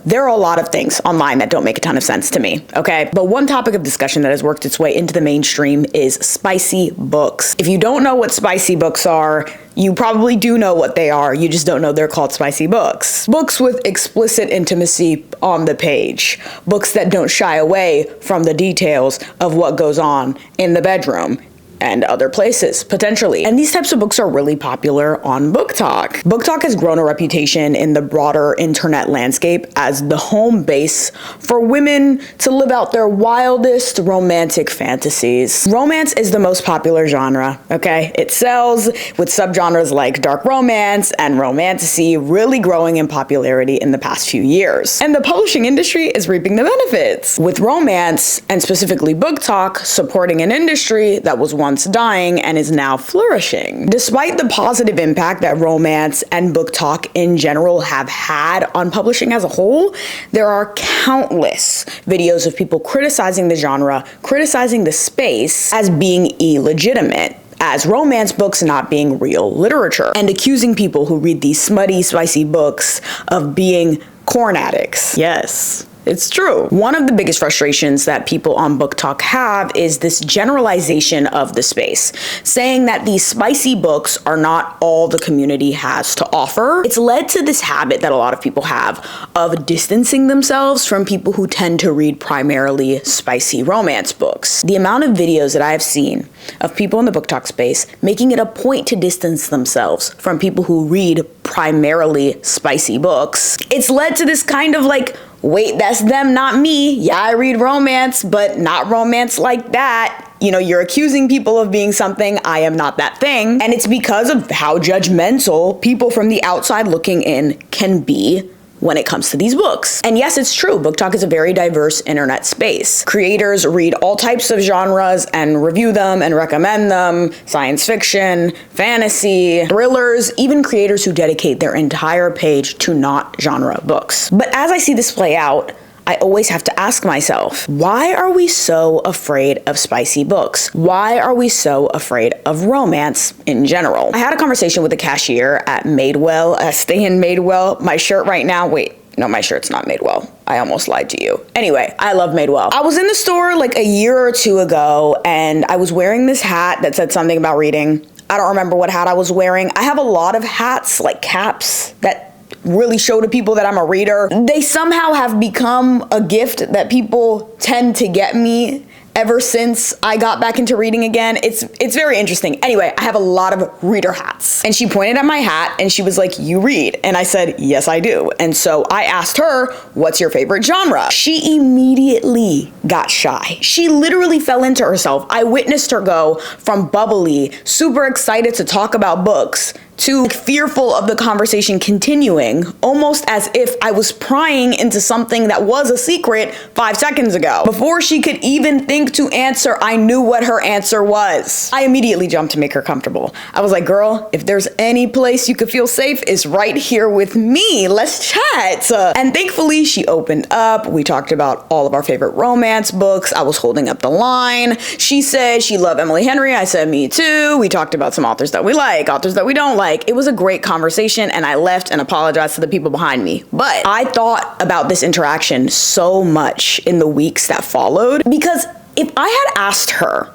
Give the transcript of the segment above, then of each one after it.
There are a lot of things online that don't make a ton of sense to me, okay? But one topic of discussion that has worked its way into the mainstream is spicy books. If you don't know what spicy books are, you probably do know what they are, you just don't know they're called spicy books. Books with explicit intimacy on the page. Books that don't shy away from the details of what goes on in the bedroom and other places, potentially. And these types of books are really popular on Book Talk. Book Talk has grown a reputation in the broader internet landscape as the home base for women to live out their wildest romantic fantasies. Romance is the most popular genre, okay? It sells, with subgenres like dark romance and romantasy really growing in popularity in the past few years. And the publishing industry is reaping the benefits, with romance, and specifically Book Talk, supporting an industry that was once dying and is now flourishing. Despite the positive impact that romance and Book Talk in general have had on publishing as a whole, there are countless videos of people criticizing the genre, criticizing the space as being illegitimate, as romance books not being real literature, and accusing people who read these smutty, spicy books of being corn addicts. Yes. It's true. One of the biggest frustrations that people on Book Talk have is this generalization of the space, saying that these spicy books are not all the community has to offer. It's led to this habit that a lot of people have of distancing themselves from people who tend to read primarily spicy romance books. The amount of videos that I have seen of people in the Book Talk space making it a point to distance themselves from people who read primarily spicy books, it's led to this kind of like, wait, that's them, not me. Yeah, I read romance, but not romance like that. You know, you're accusing people of being something, I am not that thing. And it's because of how judgmental people from the outside looking in can be when it comes to these books. And yes, it's true, Book Talk is a very diverse internet space. Creators read all types of genres and review them and recommend them: science fiction, fantasy, thrillers, even creators who dedicate their entire page to not genre books. But as I see this play out, I always have to ask myself, why are we so afraid of spicy books? Why are we so afraid of romance in general? I had a conversation with a cashier at Madewell. Stay in Madewell. My shirt right now, wait, no, my shirt's not Madewell. I almost lied to you. Anyway, I love Madewell. I was in the store like a year or two ago, and I was wearing this hat that said something about reading. I don't remember what hat I was wearing. I have a lot of hats, like caps, that really show to people that I'm a reader. They somehow have become a gift that people tend to get me ever since I got back into reading again. It's very interesting. Anyway, I have a lot of reader hats. And she pointed at my hat and she was like, "You read?" And I said, "Yes, I do." And so I asked her, "What's your favorite genre?" She immediately got shy. She literally fell into herself. I witnessed her go from bubbly, super excited to talk about books, to fearful of the conversation continuing, almost as if I was prying into something that was a secret 5 seconds ago. Before she could even think to answer, I knew what her answer was. I immediately jumped to make her comfortable. I was like, "Girl, if there's any place you could feel safe, it's right here with me. Let's chat." And thankfully, she opened up. We talked about all of our favorite romance books. I was holding up the line. She said she loved Emily Henry. I said, "Me too." We talked about some authors that we like, authors that we don't like. It was a great conversation, and I left and apologized to the people behind me. But I thought about this interaction so much in the weeks that followed, because if I had asked her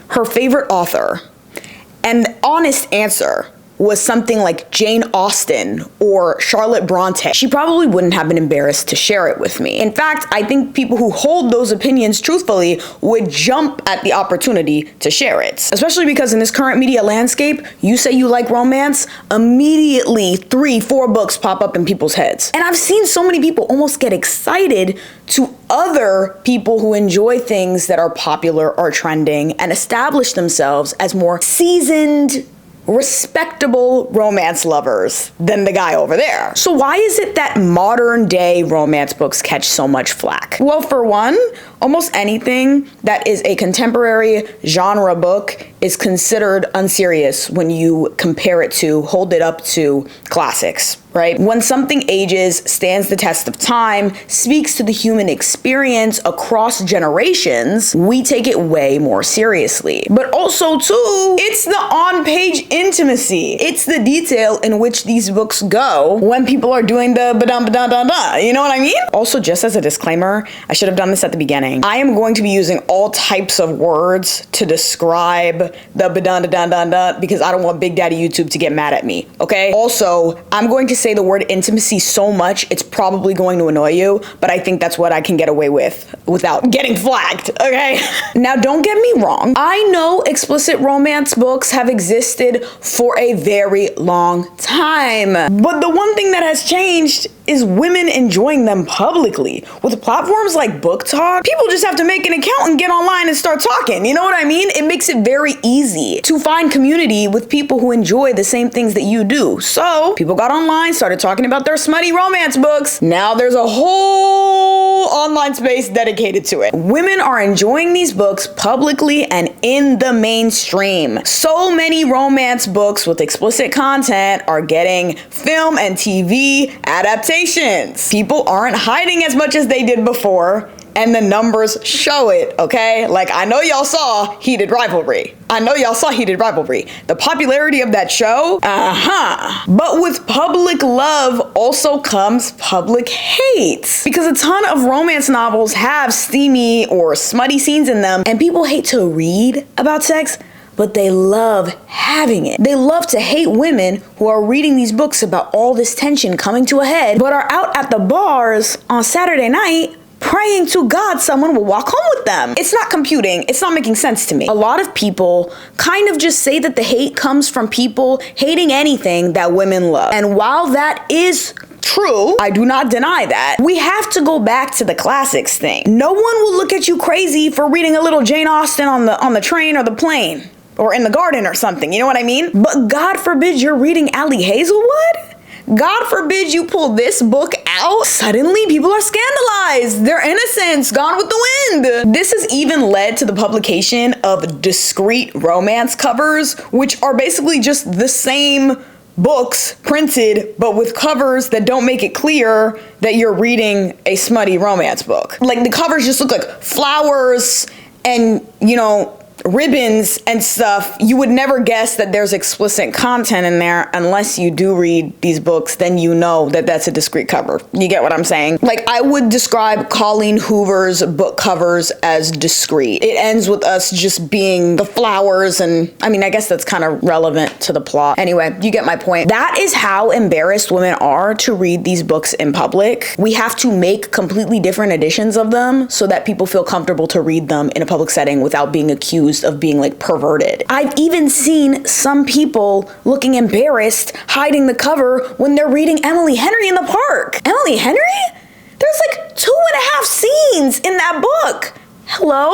her favorite author, and the honest answer was something like Jane Austen or Charlotte Bronte, she probably wouldn't have been embarrassed to share it with me. In fact, I think people who hold those opinions truthfully would jump at the opportunity to share it. Especially because in this current media landscape, you say you like romance, immediately 3-4 books pop up in people's heads. And I've seen so many people almost get excited to other people who enjoy things that are popular or trending and establish themselves as more seasoned, respectable romance lovers than the guy over there. So why is it that modern day romance books catch so much flack? Well, for one, almost anything that is a contemporary genre book is considered unserious when you compare it to, hold it up to classics. right? When something ages, stands the test of time, speaks to the human experience across generations, we take it way more seriously. But also too, it's the on-page intimacy. It's the detail in which these books go when people are doing the ba-dum-ba-dum-dum-dum. You know what I mean? Also, just as a disclaimer, I should have done this at the beginning. I am going to be using all types of words to describe the ba-dum-dum-dum-dum because I don't want Big Daddy YouTube to get mad at me, okay? Also, I'm going to say the word intimacy so much, it's probably going to annoy you, but I think that's what I can get away with without getting flagged, okay? Now, don't get me wrong. I know explicit romance books have existed for a very long time, but the one thing that has changed is women enjoying them publicly. With platforms like Book Talk, people just have to make an account and get online and start talking. You know what I mean? It makes it very easy to find community with people who enjoy the same things that you do. So people got online, started talking about their smutty romance books. Now there's a whole online space dedicated to it. Women are enjoying these books publicly and in the mainstream. So many romance books with explicit content are getting film and TV adaptations. People aren't hiding as much as they did before, and the numbers show it, okay? Like, I know y'all saw Heated Rivalry. The popularity of that show, But with public love also comes public hate. Because a ton of romance novels have steamy or smutty scenes in them, and people hate to read about sex, but they love having it. They love to hate women who are reading these books about all this tension coming to a head, but are out at the bars on Saturday night praying to God someone will walk home with them. It's not computing. It's not making sense to me. A lot of people kind of just say that the hate comes from people hating anything that women love. And while that is true, I do not deny that, we have to go back to the classics thing. No one will look at you crazy for reading a little Jane Austen on the train or the plane, or in the garden or something, you know what I mean? But God forbid you're reading Allie Hazelwood? God forbid you pull this book out, suddenly people are scandalized. Their innocence gone with the wind. This has even led to the publication of discreet romance covers, which are basically just the same books printed, but with covers that don't make it clear that you're reading a smutty romance book. Like, the covers just look like flowers and, you know, ribbons and stuff. You would never guess that there's explicit content in there unless you do read these books. Then you know that that's a discreet cover. You get what I'm saying? Like, I would describe Colleen Hoover's book covers as discreet. It ends with us just being the flowers, and I mean, I guess that's kind of relevant to the plot. Anyway, you get my point. That is how embarrassed women are to read these books in public. We have to make completely different editions of them so that people feel comfortable to read them in a public setting without being accused of being like perverted. I've even seen some people looking embarrassed hiding the cover when they're reading Emily Henry in the park. Emily Henry? There's like 2.5 scenes in that book. Hello?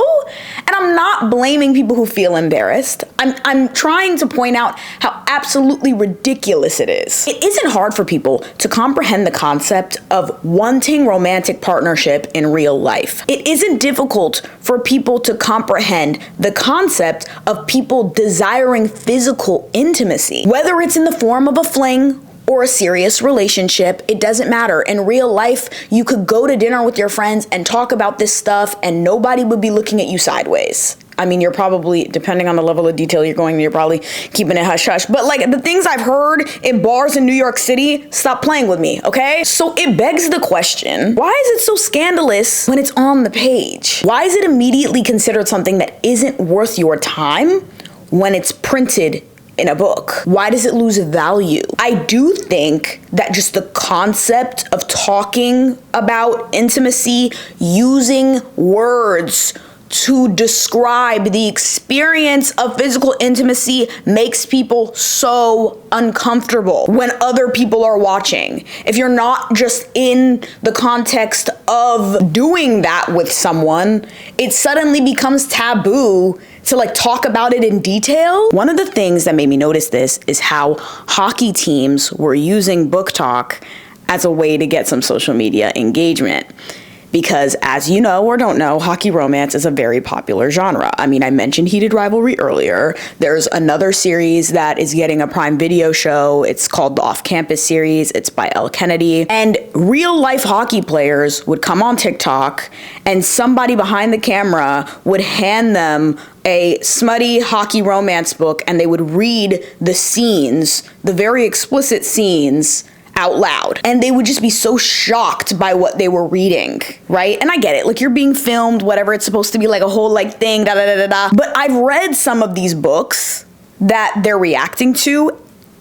And I'm not blaming people who feel embarrassed. I'm trying to point out how absolutely ridiculous it is. It isn't hard for people to comprehend the concept of wanting romantic partnership in real life. It isn't difficult for people to comprehend the concept of people desiring physical intimacy. Whether it's in the form of a fling or a serious relationship, it doesn't matter. In real life, you could go to dinner with your friends and talk about this stuff and nobody would be looking at you sideways. I mean, you're probably, depending on the level of detail you're going, you're probably keeping it hush hush. But like, the things I've heard in bars in New York City, stop playing with me, okay? So it begs the question, why is it so scandalous when it's on the page? Why is it immediately considered something that isn't worth your time when it's printed in a book? Why does it lose value? I do think that just the concept of talking about intimacy, using words to describe the experience of physical intimacy makes people so uncomfortable when other people are watching. If you're not just in the context of doing that with someone, it suddenly becomes taboo to like talk about it in detail. One of the things that made me notice this is how hockey teams were using Book Talk as a way to get some social media engagement. because as you know or don't know, hockey romance is a very popular genre. I mean, I mentioned Heated Rivalry earlier. There's another series that is getting a Prime Video show. It's called the Off Campus series. It's by Elle Kennedy. And real life hockey players would come on TikTok and somebody behind the camera would hand them a smutty hockey romance book and they would read the scenes, the very explicit scenes, out loud. And they would just be so shocked by what they were reading, right? And I get it, like you're being filmed, whatever, it's supposed to be like a whole like thing, da da da da da. But I've read some of these books that they're reacting to,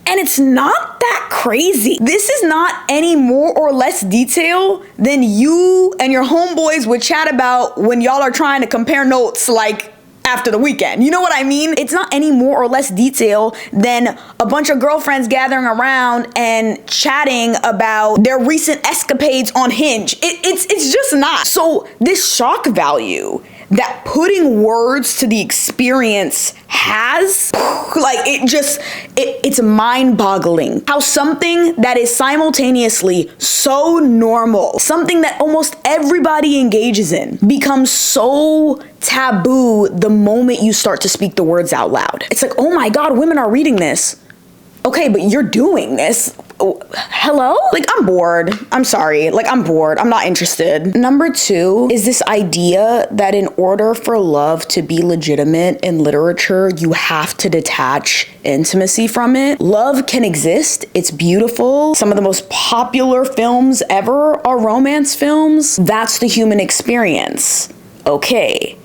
and it's not that crazy. This is not any more or less detail than you and your homeboys would chat about when y'all are trying to compare notes like after the weekend. You know what I mean? It's not any more or less detail than a bunch of girlfriends gathering around and chatting about their recent escapades on Hinge. It's just not. So this shock value that putting words to the experience has, like it's mind-boggling how something that is simultaneously so normal, something that almost everybody engages in, becomes so taboo the moment you start to speak the words out loud. It's like, oh my God, women are reading this. Okay, but you're doing this. Oh, hello? Like, I'm bored. I'm sorry. Like, I'm bored. I'm not interested. Number 2 is this idea that in order for love to be legitimate in literature, you have to detach intimacy from it. Love can exist. It's beautiful. Some of the most popular films ever are romance films. That's the human experience. Okay.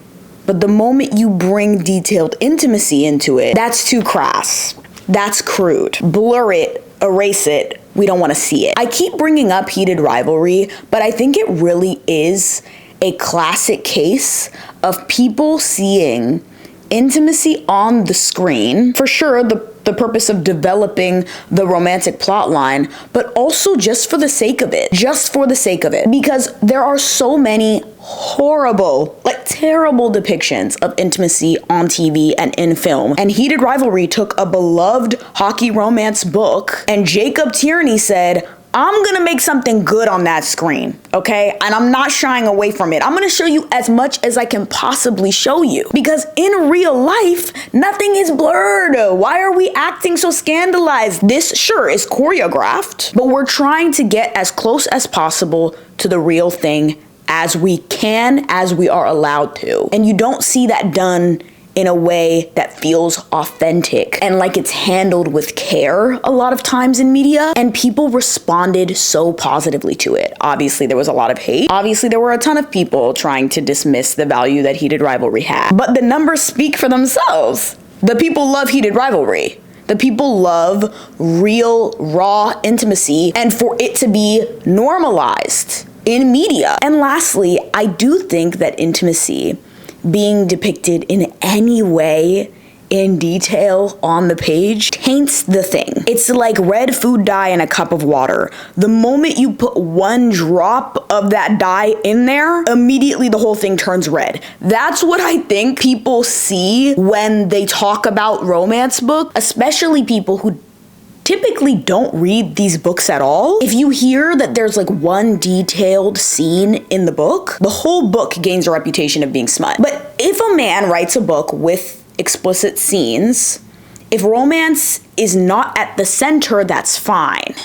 But the moment you bring detailed intimacy into it, that's too crass. That's crude. Blur it, erase it. We don't want to see it. I keep bringing up Heated Rivalry, but I think it really is a classic case of people seeing intimacy on the screen, for sure, the purpose of developing the romantic plot line, but also just for the sake of it. Just for the sake of it. Because there are so many horrible, like terrible depictions of intimacy on TV and in film. And Heated Rivalry took a beloved hockey romance book, and Jacob Tierney said, I'm gonna make something good on that screen, okay? And I'm not shying away from it. I'm gonna show you as much as I can possibly show you. Because in real life, nothing is blurred. Why are we acting so scandalized? This, sure, is choreographed, but we're trying to get as close as possible to the real thing as we can, as we are allowed to. And you don't see that done in a way that feels authentic and like it's handled with care a lot of times in media, and people responded so positively to it. Obviously, there was a lot of hate. Obviously, there were a ton of people trying to dismiss the value that Heated Rivalry had. But the numbers speak for themselves. The people love Heated Rivalry. The people love real, raw intimacy, and for it to be normalized in media. And lastly, I do think that intimacy being depicted in any way in detail on the page taints the thing. It's like red food dye in a cup of water. The moment you put one drop of that dye in there, immediately the whole thing turns red. That's what I think people see when they talk about romance book, especially people who typically don't read these books at all. If you hear that there's like one detailed scene in the book, the whole book gains a reputation of being smut. But if a man writes a book with explicit scenes, if romance is not at the center, that's fine.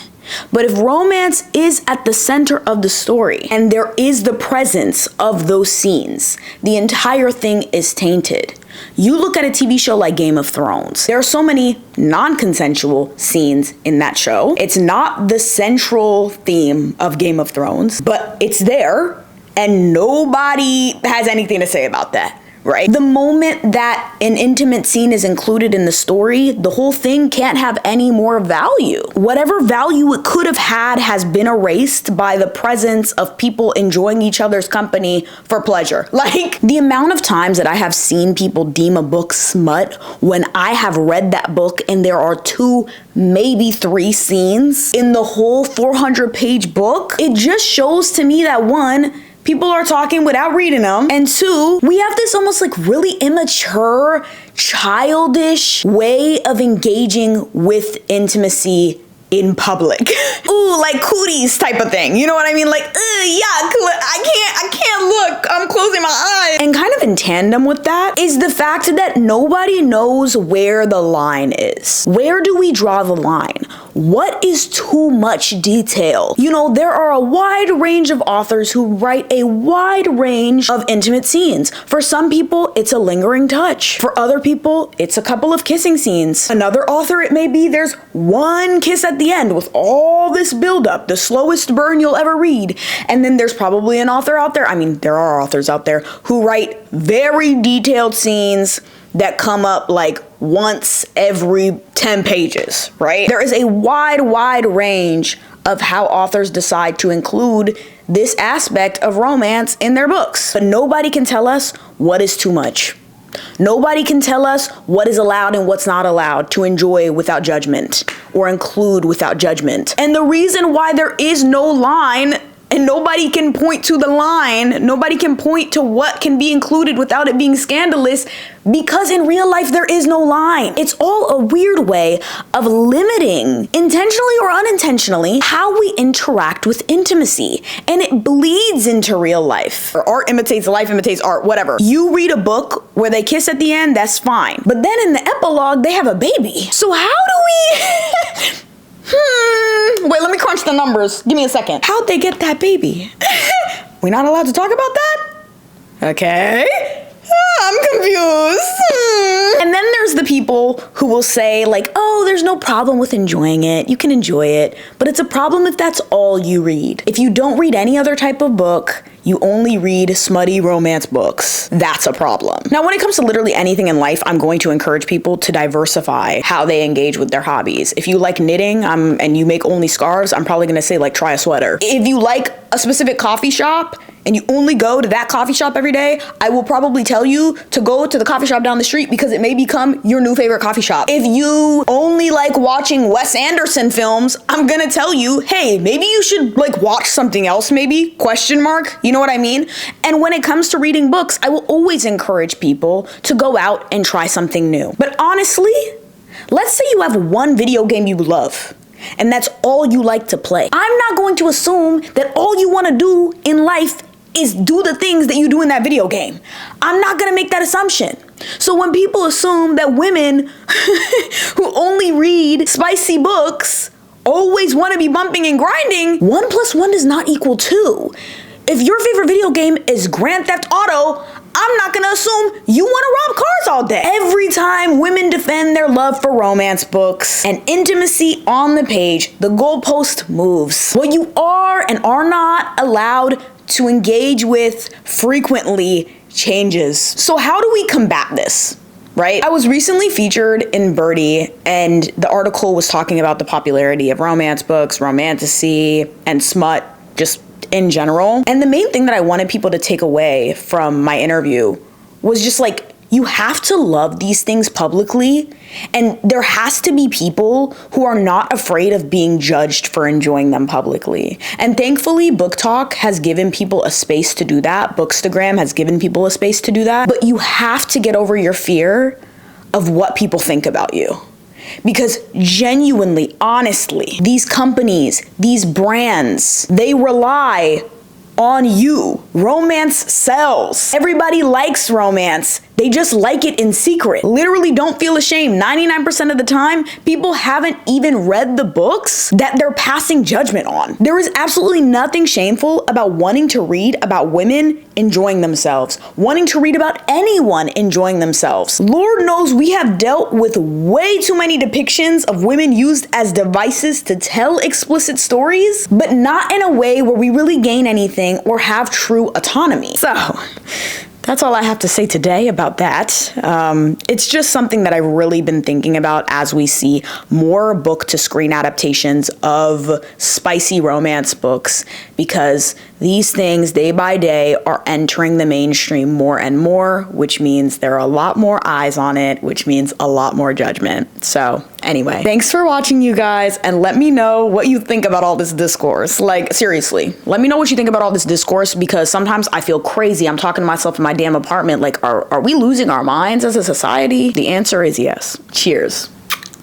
But if romance is at the center of the story and there is the presence of those scenes, the entire thing is tainted. You look at a TV show like Game of Thrones. There are so many non-consensual scenes in that show. It's not the central theme of Game of Thrones, but it's there and nobody has anything to say about that. Right? The moment that an intimate scene is included in the story, the whole thing can't have any more value. Whatever value it could have had has been erased by the presence of people enjoying each other's company for pleasure. Like, the amount of times that I have seen people deem a book smut when I have read that book and there are 2, maybe 3 scenes in the whole 400-page book, it just shows to me that 1, people are talking without reading them. And 2, we have this almost like really immature, childish way of engaging with intimacy in public. Ooh, like cooties type of thing. You know what I mean? Like, yuck, I can't look. I'm closing my eyes. And kind of in tandem with that is the fact that nobody knows where the line is. Where do we draw the line? What is too much detail? You know, there are a wide range of authors who write a wide range of intimate scenes. For some people, it's a lingering touch. For other people, it's a couple of kissing scenes. Another author, it may be there's one kiss at the end with all this buildup, the slowest burn you'll ever read. And then there's probably an author out there, I mean, there are authors out there who write very detailed scenes that come up like once every 10 pages, right? There is a wide range of how authors decide to include this aspect of romance in their books. But nobody can tell us what is too much. Nobody can tell us what is allowed and what's not allowed to enjoy without judgment or include without judgment. And the reason why there is no line and nobody can point to the line, nobody can point to what can be included without it being scandalous, because in real life there is no line. It's all a weird way of limiting, intentionally or unintentionally, how we interact with intimacy. And it bleeds into real life. Or art imitates life, imitates art, whatever. You read a book where they kiss at the end, that's fine. But then in the epilogue, they have a baby. So how do we... Wait, let me crunch the numbers. Give me a second. How'd they get that baby? We're not allowed to talk about that? Okay. I'm confused. And then there's the people who will say like, oh, there's no problem with enjoying it. You can enjoy it. But it's a problem if that's all you read. If you don't read any other type of book, you only read smutty romance books, that's a problem. Now, when it comes to literally anything in life, I'm going to encourage people to diversify how they engage with their hobbies. If you like knitting and you make only scarves, I'm probably gonna say like try a sweater. If you like a specific coffee shop and you only go to that coffee shop every day, I will probably tell you to go to the coffee shop down the street because it may become your new favorite coffee shop. If you only like watching Wes Anderson films, I'm gonna tell you, hey, maybe you should like watch something else maybe, question mark, you know what I mean? And when it comes to reading books, I will always encourage people to go out and try something new. But honestly, let's say you have one video game you love, and that's all you like to play. I'm not going to assume that all you wanna do in life is do the things that you do in that video game. I'm not gonna make that assumption. So when people assume that women who only read spicy books always wanna be bumping and grinding, 1 + 1 does not equal 2. If your favorite video game is Grand Theft Auto, I'm not gonna assume you wanna rob cars all day. Every time women defend their love for romance books and intimacy on the page, the goalpost moves. What you are and are not allowed to engage with frequently changes. So how do we combat this? Right? I was recently featured in Byrdie, and the article was talking about the popularity of romance books, romantasy, and smut, just in general. And the main thing that I wanted people to take away from my interview was just like, you have to love these things publicly, and there has to be people who are not afraid of being judged for enjoying them publicly. And thankfully, Book Talk has given people a space to do that. Bookstagram has given people a space to do that. But you have to get over your fear of what people think about you. Because genuinely, honestly, these companies, these brands, they rely on you. Romance sells. Everybody likes romance. They just like it in secret. Literally, don't feel ashamed. 99% of the time, people haven't even read the books that they're passing judgment on. There is absolutely nothing shameful about wanting to read about women enjoying themselves, wanting to read about anyone enjoying themselves. Lord knows we have dealt with way too many depictions of women used as devices to tell explicit stories, but not in a way where we really gain anything or have true autonomy. So, that's all I have to say today about that. It's just something that I've really been thinking about as we see more book-to-screen adaptations of spicy romance books, because these things, day by day, are entering the mainstream more and more, which means there are a lot more eyes on it, which means a lot more judgment. So anyway, thanks for watching, you guys, and let me know what you think about all this discourse. Like, seriously, let me know what you think about all this discourse, because sometimes I feel crazy. I'm talking to myself in my damn apartment like, are we losing our minds as a society? The answer is yes. Cheers.